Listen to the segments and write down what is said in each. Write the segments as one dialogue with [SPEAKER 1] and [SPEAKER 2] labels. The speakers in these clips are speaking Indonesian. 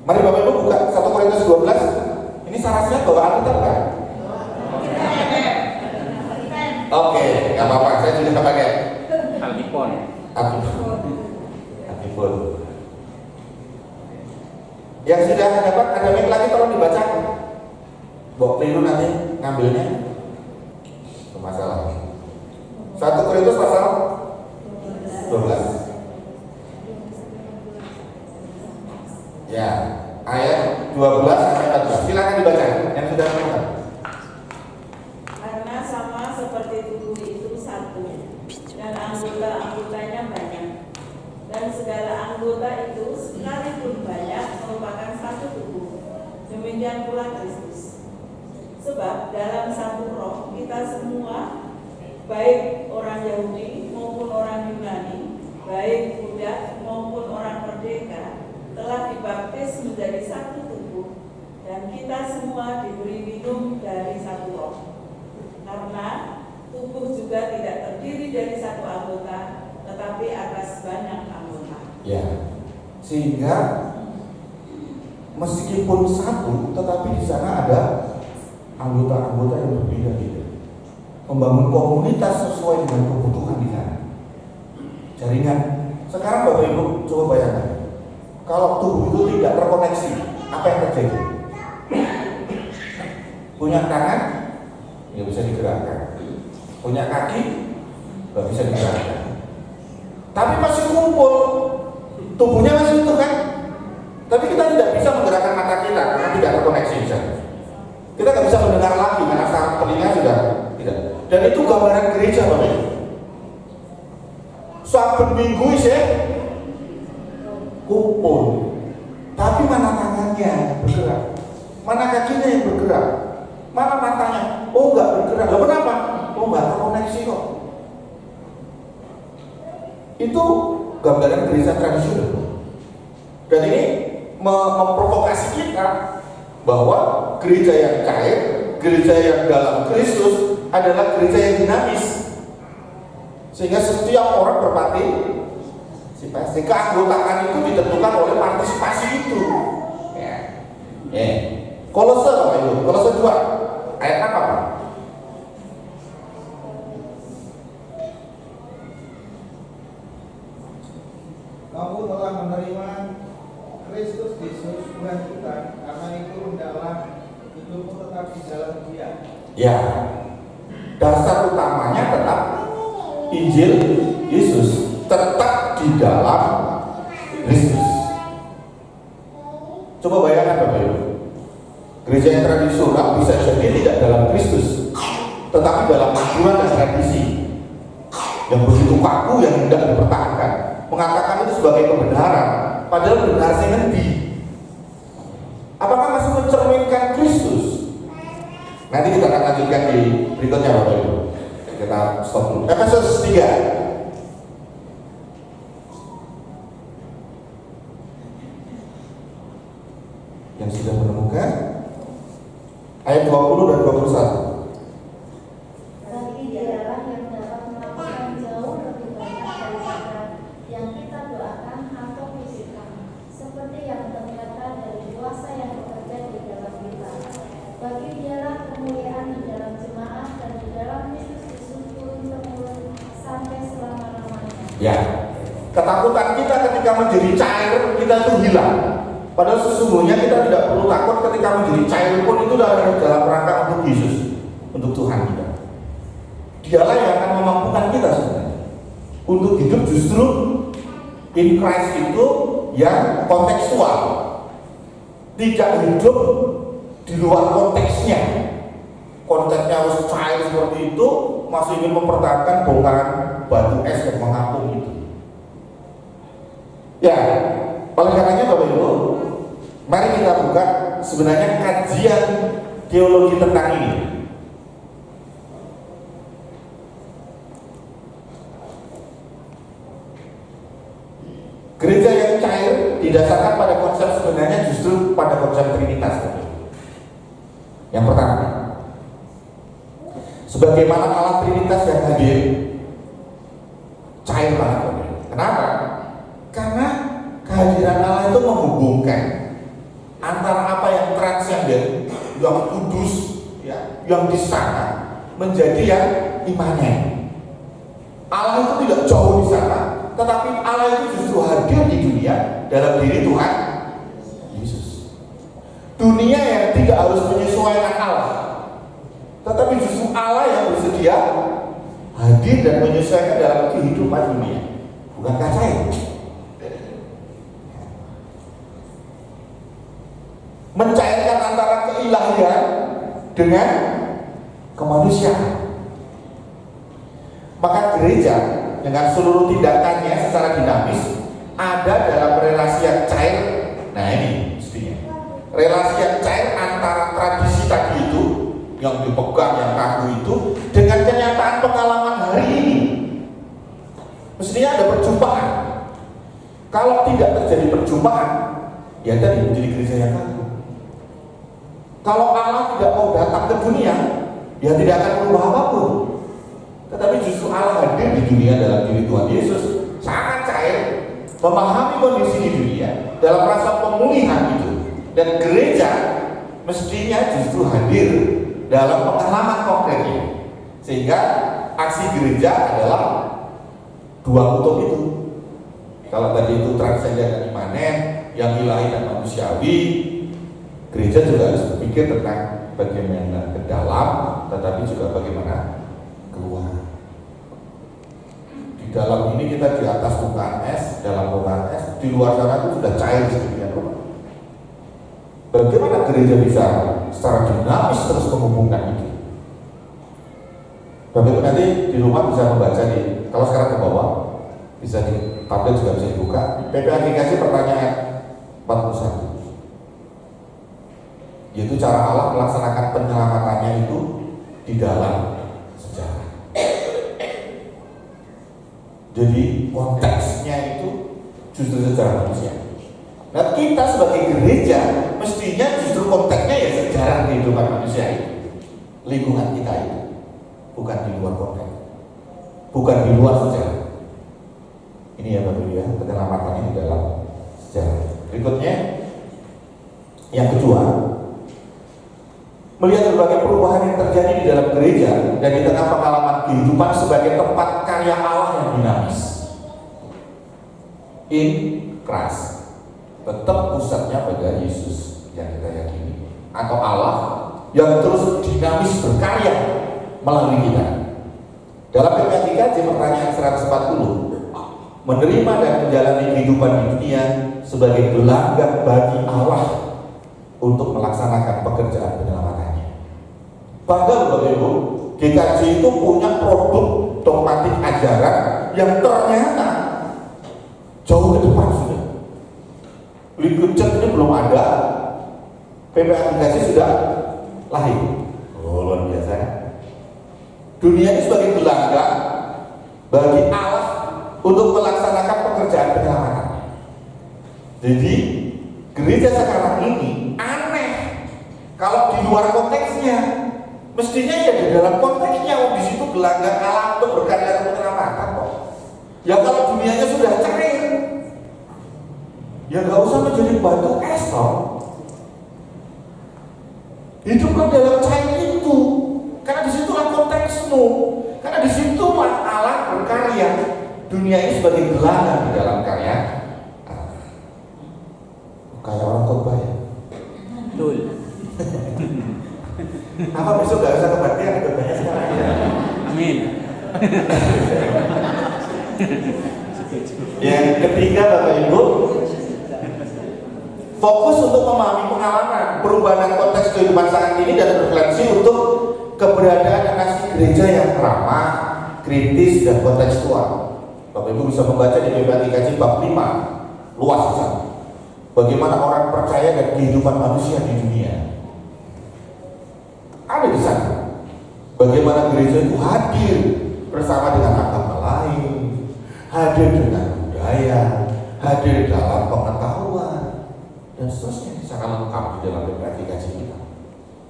[SPEAKER 1] Mari Bapak Ibu buka 1 Korintus 12. Ini syaratnya bawa Alkitab kan? Oke, nggak apa-apa, saya juga pakai
[SPEAKER 2] Alkipon.
[SPEAKER 1] Alkipon. Yang sudah dapat ada mic lagi tolong dibaca. Bawa keliru nanti ngambilnya masalah. 1 Korintus pasal 12. Ya, ayat 12 sampai 14. Silakan dibaca yang sudah dapat.
[SPEAKER 3] Karena sama seperti tubuh itu satu, dan anggota-anggotanya banyak, dan segala anggota itu sekalipun banyak merupakan satu tubuh. Demikian pula Kristus. Sebab dalam satu roh kita semua, baik orang Yahudi maupun orang Yunani, baik budak maupun orang merdeka, telah dibaptis menjadi satu tubuh, dan kita semua diberi minum dari satu roh. Karena tubuh juga tidak terdiri dari satu anggota, tetapi atas banyak anggota.
[SPEAKER 1] Ya, sehingga meskipun satu, tetapi di sana ada anggota-anggota yang berbeda-beda. Membangun komunitas sesuai dengan kebutuhan di sana. Jaringan. Sekarang Bapak Ibu coba bayangkan, kalau tubuh itu tidak terkoneksi, apa yang terjadi? Punya tangan, nggak bisa digerakkan. Punya kaki, nggak bisa digerakkan. Tapi masih kumpul, tubuhnya masih utuh kan? Tapi kita tidak bisa menggerakkan mata kita karena tidak terkoneksi misalnya. Kita nggak bisa mendengar lagi karena saraf telinga sudah tidak. Dan itu gambaran gereja Bapak Ibu. Saben minggu saya kumpul, tapi mana tangannya bergerak, mana kakinya yang bergerak, mana matanya, oh nggak bergerak. Loh kenapa? Oh nggak terkoneksi kok. Itu gambaran gereja tradisional. Dan ini memprovokasi kita bahwa gereja yang cair, gereja yang dalam Kristus adalah gereja yang dinamis, sehingga setiap orang berpartisipasi. Keanggotaan itu ditentukan oleh partisipasi itu. Kolose Bapak Ibu, Kolose 2 ayat apa?
[SPEAKER 4] Kamu telah menerima Kristus Yesus Tuhan kita, karena itu hendaklah hidupmu tetap di dalam Dia.
[SPEAKER 1] Ya, dasar utamanya tetap Injil Yesus, tetap di dalam Kristus. Coba bayangkan Bapak Ibu, gereja yang tradisional bisa jadi tidak dalam Kristus, tetapi dalam aturan dan tradisi yang begitu kaku yang tidak dipertahankan, mengatakan itu sebagai kebenaran, padahal benar sing ngendi? Apakah masih mencerminkan Kristus? Nanti kita akan lanjutkan di berikutnya Bapak Ibu. Kita stop dulu. Efesus 3. Yang sudah menemukan ayat 20 dan 21.
[SPEAKER 5] Tapi dialah yang dapat melakukan jauh lebih banyak daripada yang kita doakan atau pikirkan, seperti yang ternyata dari kuasa yang bekerja di dalam kita. Bagi dialah kemuliaan di dalam jemaat dan di dalam Kristus Yesus turun-temurun sampai selama-lamanya.
[SPEAKER 1] Ya, ketakutan kita ketika menjadi cair kita itu hilang. Padahal sesungguhnya kita tidak perlu takut ketika menjadi cair pun itu dalam rangka untuk Yesus, untuk Tuhan kita. Dialah yang akan memampukan kita sebenarnya untuk hidup justru in Christ itu yang kontekstual, tidak hidup di luar konteksnya. Konteksnya harus cair seperti itu, masih ingin mempertahankan bongkaran batu es yang mengapung itu. Ya, oleh karenanya Bapak Ibu, mari kita buka sebenarnya kajian teologi tentang ini. Gereja yang cair didasarkan pada konsep sebenarnya justru pada konsep Trinitas. Yang pertama, sebagaimana Allah Trinitas yang hadir cair banget. Kenapa? Karena kehadiran Allah itu menghubungkan antara apa yang transenden, yang kudus, ya, yang di sana menjadi yang imanen. Allah itu tidak jauh di sana, tetapi Allah itu justru hadir di dunia dalam diri Tuhan Yesus. Dunia yang tidak harus menyesuaikan Allah, tetapi justru Allah yang bersedia hadir dan menyesuaikan dalam kehidupan dunia. Bukankah cair? Mencairkan antara keilahian dengan kemanusiaan. Maka gereja dengan seluruh tindakannya secara dinamis ada dalam relasi yang cair. Nah ini mestinya relasi yang cair antara tradisi tadi itu yang dipegang, yang kaku itu, dengan kenyataan pengalaman hari ini. Mestinya ada perjumpaan. Kalau tidak terjadi perjumpaan, ya tadi menjadi gereja yang kaku. Kalau Allah tidak mau datang ke dunia, ya tidak akan berubah apapun. Tetapi justru Allah hadir di dunia dalam diri Tuhan Yesus, sangat cair, memahami kondisi di dunia dalam rasa pemulihan itu. Dan gereja mestinya justru hadir dalam pengalaman konkretnya. Sehingga aksi gereja adalah dua kutub itu. Kalau tadi itu transenden dan imanen, yang ilahi dan manusiawi, gereja juga harus berpikir tentang bagaimana ke dalam, tetapi juga bagaimana keluar. Di dalam ini kita di atas permukaan es, dalam permukaan es, di luar sana itu sudah cair sedemikian rupa. Bagaimana gereja bisa secara dinamis terus menghubungkan itu? Bapak Ibu nanti di rumah bisa membaca di, kalau sekarang ke bawah, bisa di tablet juga bisa dibuka. PPAGKJ pertanyaan 41. Yaitu cara Allah melaksanakan penyelamatannya itu di dalam sejarah. Jadi konteksnya itu justru sejarah manusia. Nah kita sebagai gereja mestinya justru konteksnya ya sejarah kehidupan manusia itu, lingkungan kita itu, bukan di luar konteks, bukan di luar sejarah. Ini ya Bapak Ibu ya, penyelamatannya di dalam sejarah. Berikutnya yang kedua, melihat berbagai perubahan yang terjadi di dalam gereja dan di tengah pengalaman kehidupan sebagai tempat karya Allah yang dinamis. In Christ, tetap pusatnya pada Yesus yang kita yakini, atau Allah yang terus dinamis berkarya melalui kita. Dalam PPAGKJ pertanyaan 140, menerima dan menjalani kehidupan di dunia sebagai gelanggang bagi Allah untuk melaksanakan pekerjaan penyelamatannya. Bahkan Bapak Ibu, GKJ itu punya produk dogmatik ajaran yang ternyata jauh ke depan sudah. Liquid Church ini belum ada, PPAGKJ sudah lahir. Oh luar biasa ya. Dunia ini sebagai gelanggang bagi Allah untuk melaksanakan pekerjaan penyelamatan. Jadi gereja sekarang ini aneh kalau di luar konteksnya. Mestinya ya di dalam konteksnya, di situ gelanggang Allah untuk berkarya untuk penyelamatan kok. Ya kalau dunianya sudah cair, ya nggak usah menjadi batu es toh. Hiduplah dalam cair itu, karena di situlah konteksmu, karena di situ Allah berkarya. Dunia ini sebagai gelanggang di dalam karya. Kayak orang khotbah ya.
[SPEAKER 2] Betul.
[SPEAKER 1] Apa besok gak usah kebaktian, khotbahnya sekarang aja.
[SPEAKER 2] Amin.
[SPEAKER 1] Yang ketiga Bapak Ibu, fokus untuk memahami pengalaman perubahan konteks kehidupan saat ini dan berefleksi untuk keberadaan dan nasib gereja yang ramah, kritis dan kontekstual. Bapak Ibu bisa membaca di PPAGKJ bab 5, luas di sana. Bagaimana orang percaya dan kehidupan manusia di dunia. Ada di sana. Bagaimana gereja itu hadir bersama dengan agama lain, hadir dengan budaya, hadir dalam pengetahuan, dan seterusnya sangat lengkap di dalam PPAGKJ kita.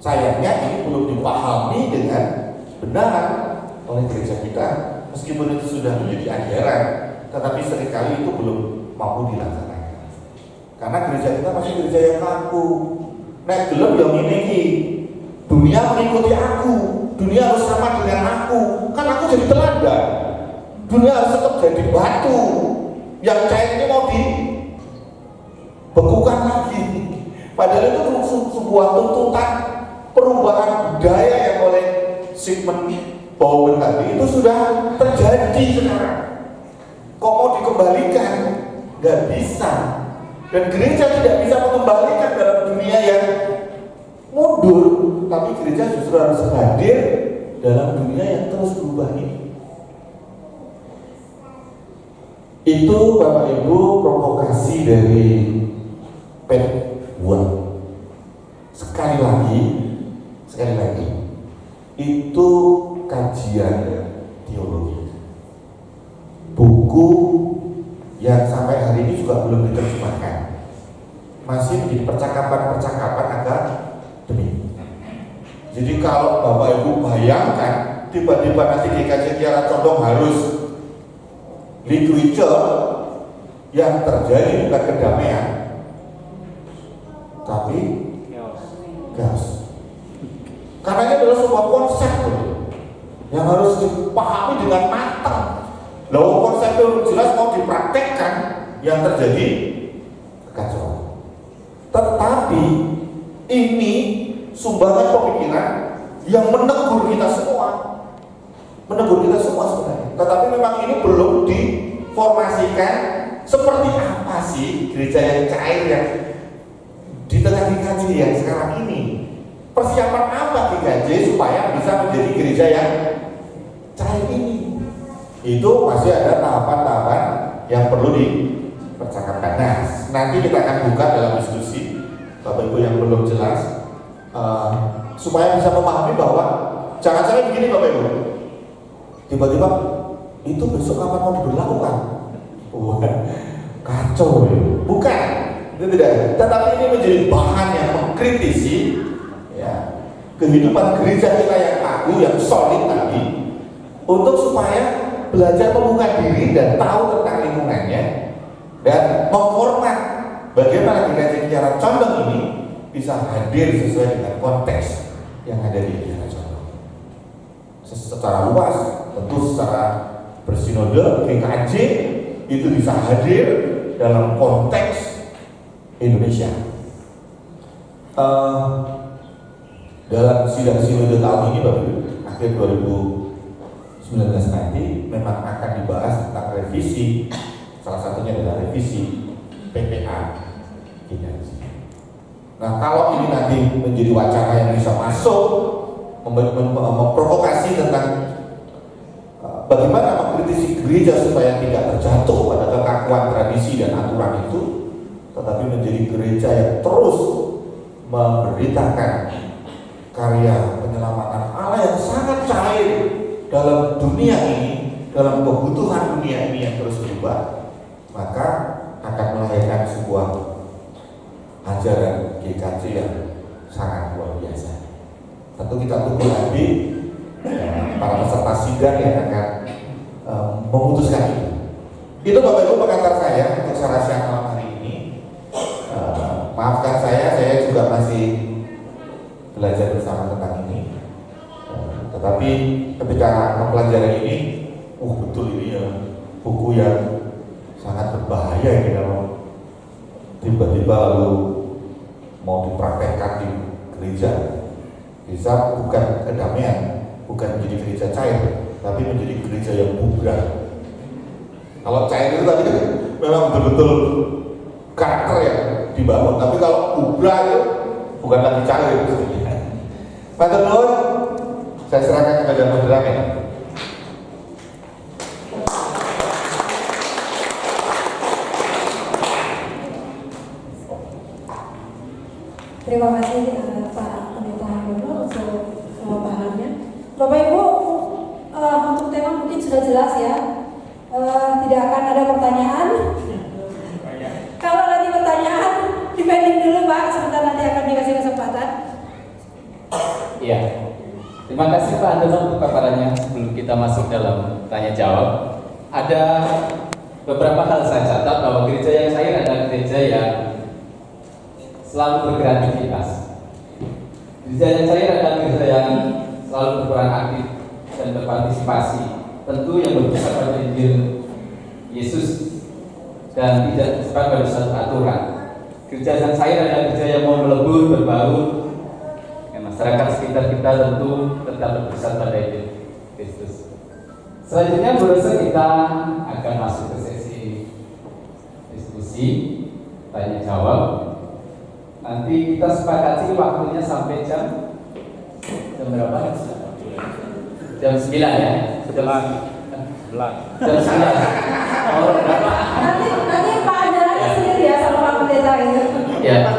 [SPEAKER 1] Sayangnya ini belum dipahami dengan benar oleh gereja kita, meskipun itu sudah menjadi ajaran, tetapi seringkali itu belum mampu dilaksanakan. Karena gereja kita masih gereja yang kaku. Nek gelem yang ini ki, dunia mengikuti aku, dunia harus sama dengan aku, kan aku jadi teladan. Dunia harus tetap jadi batu, yang cair ini mau dibekukan lagi. Padahal itu sebuah tuntutan perubahan budaya yang oleh Sigmund Bauman tadi itu sudah terjadi sekarang. Kok mau dikembalikan? Gak bisa. Dan gereja tidak bisa mengembalikan dalam dunia yang mundur, tapi gereja justru harus hadir dalam dunia yang terus berubah ini. Itu Bapak Ibu provokasi dari P2. Sekali lagi, itu kajian teologi. Buku yang sampai hari ini juga belum diterjemahkan, masih menjadi percakapan-percakapan akademik. Jadi kalau Bapak Ibu bayangkan tiba-tiba nanti GKJ Kiara Condong harus literature yang terjadi bukan kedamaian, tapi gas. Karena ini adalah sebuah konsep yang harus dipahami dengan matang. Lalu konsep itu jelas mau dipraktekkan, yang terjadi kekacauan. Tetapi ini sumbangan pemikiran yang menegur kita semua sebenarnya. Tetapi memang ini belum diformasikan seperti apa sih gereja yang cair yang di tengah GKJ yang sekarang ini. Persiapan apa GKJ supaya bisa menjadi gereja yang cair ini? Itu masih ada tahapan-tahapan yang perlu dipercakapkan. Nah, nanti kita akan buka dalam diskusi Bapak Ibu yang belum jelas, supaya bisa memahami bahwa jangan-jangan begini Bapak Ibu, tiba-tiba itu besok kapan mau diberlakukan? Kacau ya. Bukan, itu tidak. Tetapi ini menjadi bahan yang mengkritisi ya, kehidupan gereja kita yang kaku, yang solid tadi, untuk supaya belajar membuka diri dan tahu tentang lingkungannya dan memformat bagaimana GKJ Kiara Condong ini bisa hadir sesuai dengan konteks yang ada di Kiara Condong. Secara luas, tentu secara bersinode GKJ itu bisa hadir dalam konteks Indonesia. Dalam sidang sinode tahun ini Bapak Ibu, akhir 2019 nanti memang akan dibahas tentang revisi, salah satunya adalah revisi PPA GKJ. Nah, kalau ini nanti menjadi wacana yang bisa masuk, memprovokasi tentang bagaimana mengkritisi gereja supaya tidak terjatuh pada kekakuan tradisi dan aturan itu, tetapi menjadi gereja yang terus memberitakan karya penyelamatan Allah yang sangat cair dalam dunia ini, dalam kebutuhan dunia ini yang terus berubah, maka akan melahirkan sebuah ajaran GKJ yang sangat luar biasa. Tentu kita tunggu nanti para peserta sidang yang akan memutuskan itu. Itu Bapak Ibu pengantar saya untuk sarasi malam hari ini. Maafkan saya juga masih belajar bersama tentang ini. Tetapi ketika mempelajari ini, betul ini ya buku yang sangat berbahaya ini kalau tiba-tiba lalu mau dipraktekkan di gereja. Bisa bukan kedamaian, bukan menjadi gereja cair, tapi menjadi gereja yang bubar. Kalau cair itu tadi kan memang betul-betul karakter yang dibangun, tapi kalau bubar itu bukan lagi cair. Matur nuwun, saya serahkan kepada moderator.
[SPEAKER 6] Terima kasih Pak Pendeta Haryono untuk pemahamannya. Bapak Ibu, untuk tema mungkin sudah jelas ya. Tidak akan ada pertanyaan. Kalau nanti pertanyaan, dipending dulu Pak, sebentar nanti akan dikasih kesempatan.
[SPEAKER 2] Iya. Terima kasih Pak Andono untuk paparannya. Sebelum kita masuk dalam tanya jawab, ada beberapa hal saya catat bahwa gereja yang cair adalah gereja yang selalu berkreativitas. Gereja yang cair adalah gereja yang selalu berperan aktif dan berpartisipasi, tentu yang berpusat pada Injil Yesus dan tidak bersifat pada satu aturan. Gereja yang cair adalah gereja yang mau melebur, berbaur, masyarakat sekitar kita tentu tetap berpusat pada Injil Kristus. Selanjutnya berusaha kita akan masuk ke sesi diskusi, tanya jawab. Nanti kita sepakati waktunya sampai jam berapa? Jam 9 ya? Jam 9. Oh, berapa?
[SPEAKER 6] Nanti Pak Andalannya sendiri ya sama Pak Pendeta itu.
[SPEAKER 2] Ya.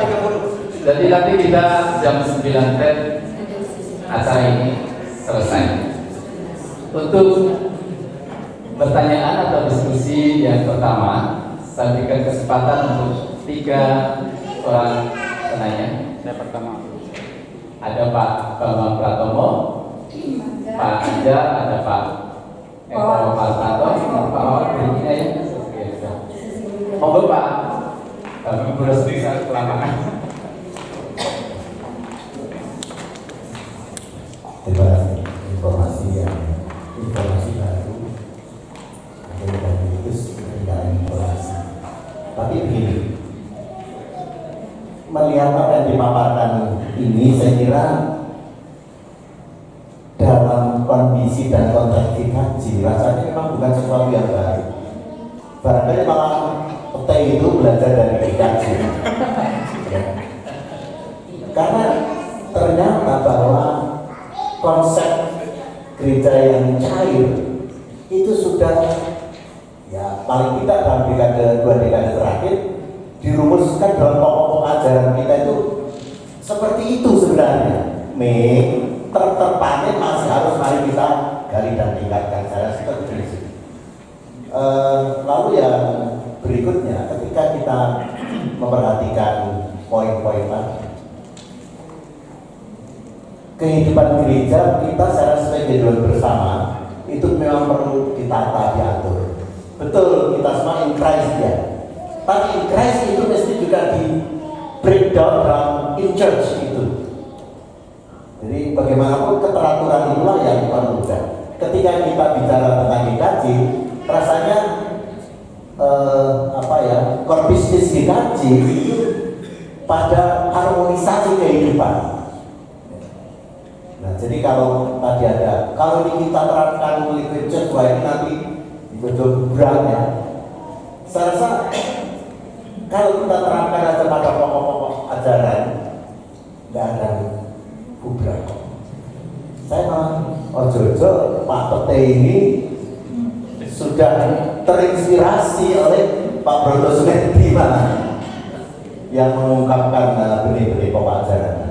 [SPEAKER 2] Jadi nanti kita jam 9 acara ini selesai. Untuk pertanyaan atau diskusi yang pertama, saya berikan kesempatan untuk 3 orang penanya. Saya pertama. Ada Pak Bambang Pratomo, Pak Anja, ada Pak Eko Paltato, Pak Awal, berikutnya ya. Monggo Pak, kami berusaha bisa kelamaan.
[SPEAKER 7] Terima kasih informasi baru dari itu sebenarnya informasi. Tapi begini, melihat apa yang dipaparkan ini, saya kira dalam kondisi dan konteks dikaji rasanya memang bukan sesuatu yang baru. Barangkali malah PT itu belajar dari dikaji ya. Karena ternyata bahwa konsep gereja yang cair itu sudah ya paling tidak dalam dekade 2 dekade terakhir dirumuskan dalam pokok ajaran kita itu seperti itu sebenarnya. Terpanen masih harus mari kita gali dan tingkatkan, saya seperti itu. Lalu yang berikutnya ketika kita memperhatikan poin-poin kehidupan gereja kita secara sebagai bersama itu memang perlu ditata, diatur. Betul, kita semua in Christ ya. Tapi in Christ itu mesti juga di breakdown dalam in church itu. Jadi bagaimanapun keteraturan itulah yang perlu. Ketika kita bicara tentang GKJ, rasanya core business GKJ itu pada harmonisasi kehidupan. Nah, jadi kalau tadi ada, kalau ini kita terapkan liquid church, wah ini nanti betul berat ya. Saya rasa kalau kita terapkan aja pada pokok-pokok ajaran, nggak ada kubrak. Saya ojo-ojo Pak Pete ini sudah terinspirasi oleh Pak Broto Sumedi yang mengungkapkan benih-benih pokok ajaran.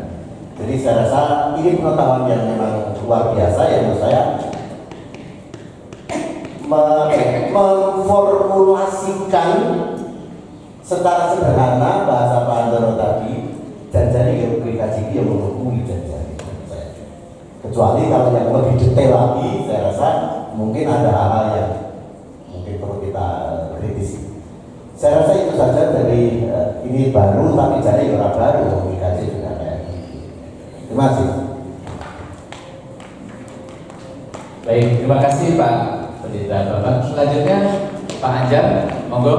[SPEAKER 7] Jadi saya rasa ini pengetahuan yang memang luar biasa yang menurut saya memformulasikan secara sederhana bahasa Pak Andoro tadi, janjani yang GKJ yang menghubungi janjani. Kecuali kalau yang lebih detail lagi, saya rasa mungkin ada hal-hal yang mungkin perlu kita kritisi. Saya rasa itu saja dari ini baru, tapi jadi orang baru GKJ juga kayak gitu. Terima kasih.
[SPEAKER 2] Baik, terima kasih Pak Pendeta Bapak. Selanjutnya Pak Anjar, monggo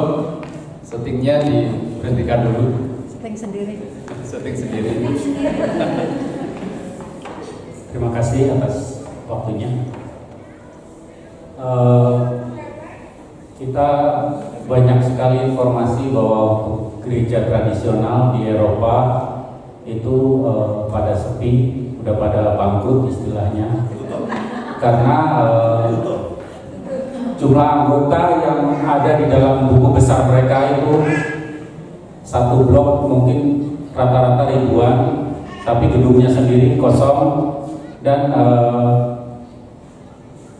[SPEAKER 2] syutingnya diberhentikan dulu.
[SPEAKER 6] Syuting sendiri.
[SPEAKER 2] Syuting sendiri.
[SPEAKER 8] Terima kasih atas waktunya. Kita banyak sekali informasi bahwa untuk gereja tradisional di Eropa itu pada sepi, udah pada bangkrut istilahnya, karena jumlah anggota yang ada di dalam buku besar mereka itu satu blok mungkin rata-rata ribuan, tapi gedungnya sendiri kosong dan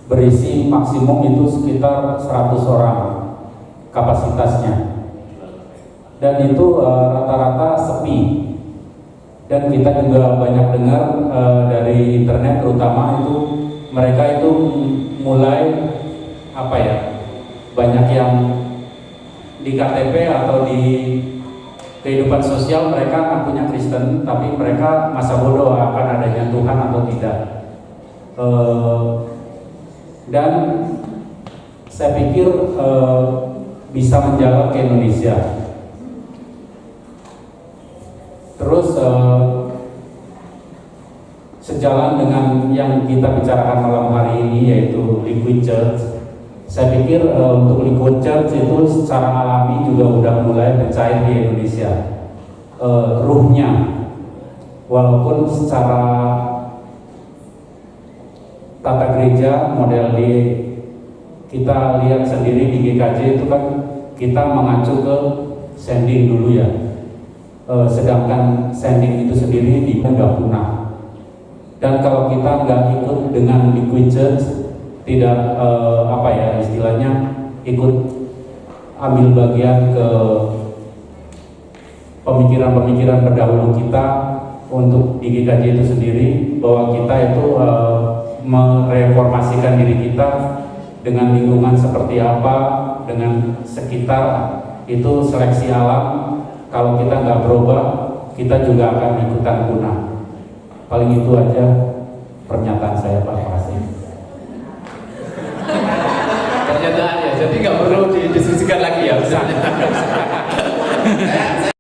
[SPEAKER 8] berisi maksimum itu sekitar 100 orang kapasitasnya, dan itu rata-rata sepi. Dan kita juga banyak dengar dari internet terutama itu mereka itu mulai banyak yang di KTP atau di kehidupan sosial mereka ngakunya Kristen, tapi mereka masa bodoh akan adanya Tuhan atau tidak. Dan saya pikir bisa menjalar ke Indonesia. Terus sejalan dengan yang kita bicarakan malam hari ini, yaitu Liquid Church, saya pikir untuk Liquid Church itu secara alami juga udah mulai mencair di Indonesia, ruhnya, walaupun secara tata gereja model di kita lihat sendiri di GKJ itu kan kita mengacu ke sending dulu ya, sedangkan sending itu sendiri nggak punah. Dan kalau kita nggak ikut dengan Liquid Church, tidak istilahnya ikut ambil bagian ke pemikiran-pemikiran terdahulu kita untuk di GKJ itu sendiri, bahwa kita itu mereformasikan diri kita dengan lingkungan seperti apa, dengan sekitar, itu seleksi alam. Kalau kita nggak berubah, kita juga akan ikutan punah. Paling itu aja pernyataan saya, Pak. Terima kasih.
[SPEAKER 2] Pernyataan ya, jadi nggak perlu didiskusikan lagi ya.